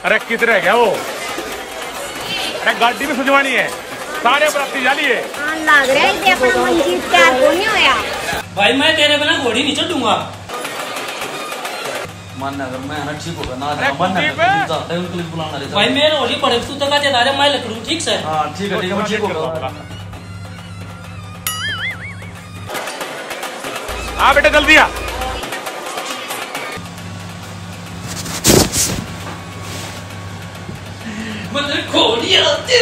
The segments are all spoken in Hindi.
अरे किस रह गया वो? अरे गाड़ी भी सजवानी है, सारे बराती जाली है। लग रहा है कि अपना मंजीत तैयार को नहीं होया। भाई मैं तेरे बिना घोड़ी नहीं चढ़ूंगा। मानना अगर मैं ना ठीक होगा ना अरे बुलाना रे भाई मेरे होली पड़े तू तक दे दारे मैं लकड़ू ठीक से। हां ठीक है मैं ठीक होगा। आ बेटा जल्दी आ। मतलब घोड़ी आती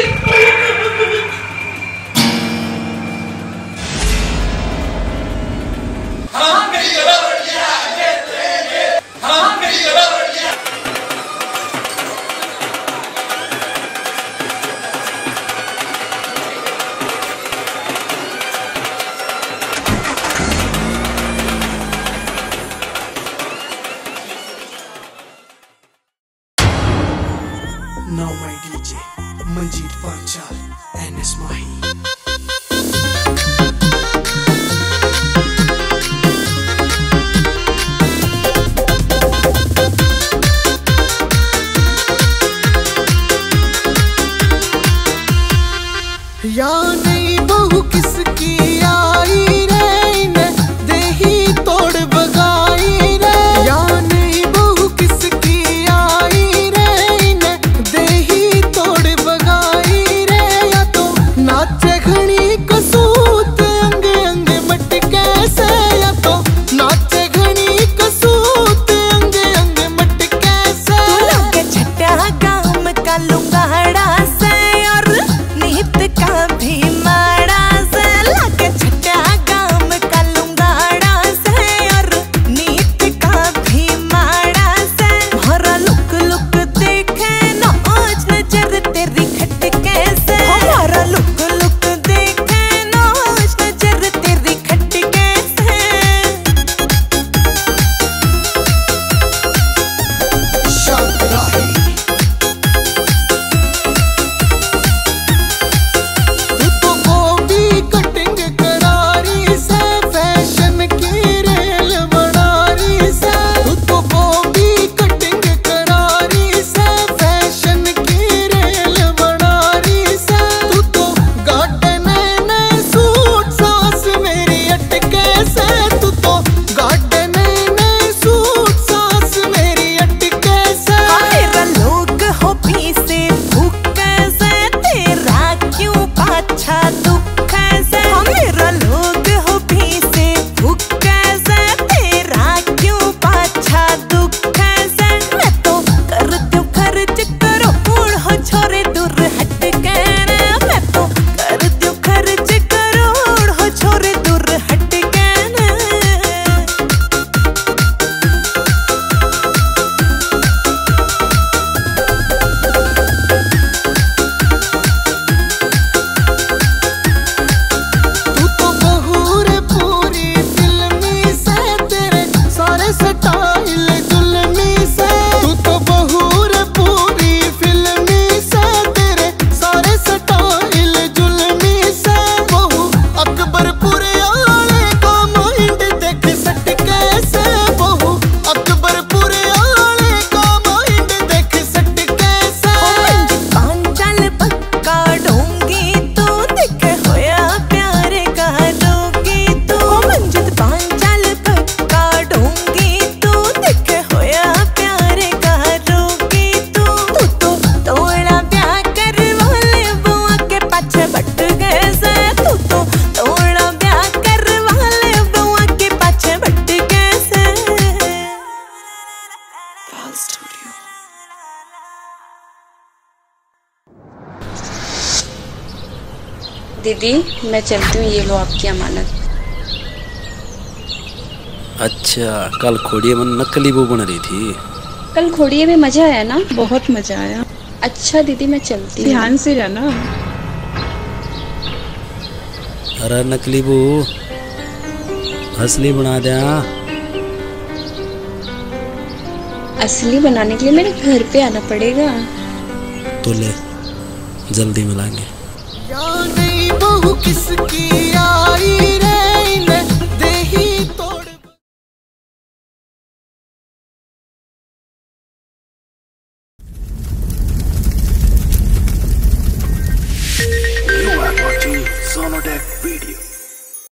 Now my DJ, Manjeet Panchal, NS Mahi. या नहीं बहू किसकी आई रे ने देही तोड़ बगाई रे। या नहीं बहू किसकी आई रे ने देही तोड़ बगाई रे। या तो नाचे घनी कसूत अंग अंग मटके से। या तो नाचे घनी कसूत अंग अंग मटके से। तू लगे छठा काम का लुंगाड़ा से और निहित का भी माड़ा से। लगे छठा काम का लुंगाड़ा से और निहित का भी माड़ा से। भरा लुक लुक देखे नौच नजर तेरी खटके से। भरा लुक लुक देखे नौच नजर तेरी खटके से। शाकाही तू तो गोभी कटिंग करारी से। फैशन की रेल बनारी से। तू तो गोभी कटिंग करारी से। फैशन की रेल बनारी से। तू तो गार्डन में सूट सास मेरी अटके से। तू तो गार्डन में सूट सास मेरी अटके से। मेरा लोग हो पीसे भूख से। तेरा क्यों पाछा दुख से। मेरा लोग हो पीसे भूख से। तेरा क्यों पाछा दुख से। मैं तो कर दूं खर्च करो कौन हो छोरे दूर हट के। मैं तो कर दूं खर्च करो हो छोरे दूर हट के। तू तो बहू रे पूरी फिल्मी से। तेरे सारे स्टाइल जुल्मी से। तू तो बहू रे पूरी फिल्मी से। तेरे सारे स्टाइल जुल्मी से। बहू अकबरपुर वाले का माइंड देख सटके से। बहू अकबरपुर वाले का माइंड देख सटके से। पांचल पक्का ढोंगी तू दिखे होया प्यार का रोगी तू। मंजित पांचल पक्का ढोंगी तू दिखे होया प्यार का रोगी तू। तू तो तोड़ा ब्याह करवा ले बुआ के पाछे बट गए से। तू तो तोड़ा ब्याह करवा ले बुआ के पाछे बट गए से। Pal Studio. दीदी मैं चलती हूँ, ये लो आपकी अमानत। अच्छा कल खोड़िए में नकली वो बन रही थी। कल खोड़िए में मजा आया ना? बहुत मजा आया। अच्छा दीदी मैं चलती हूँ। ध्यान से रहना। अरे नकली वो असली बना दे। असली बनाने के लिए मेरे घर पे आना पड़ेगा। तो ले जल्दी मिलाएंगे। या नहीं बहू किसकी आई रे ने देही तोड़। are watching Sonodec video.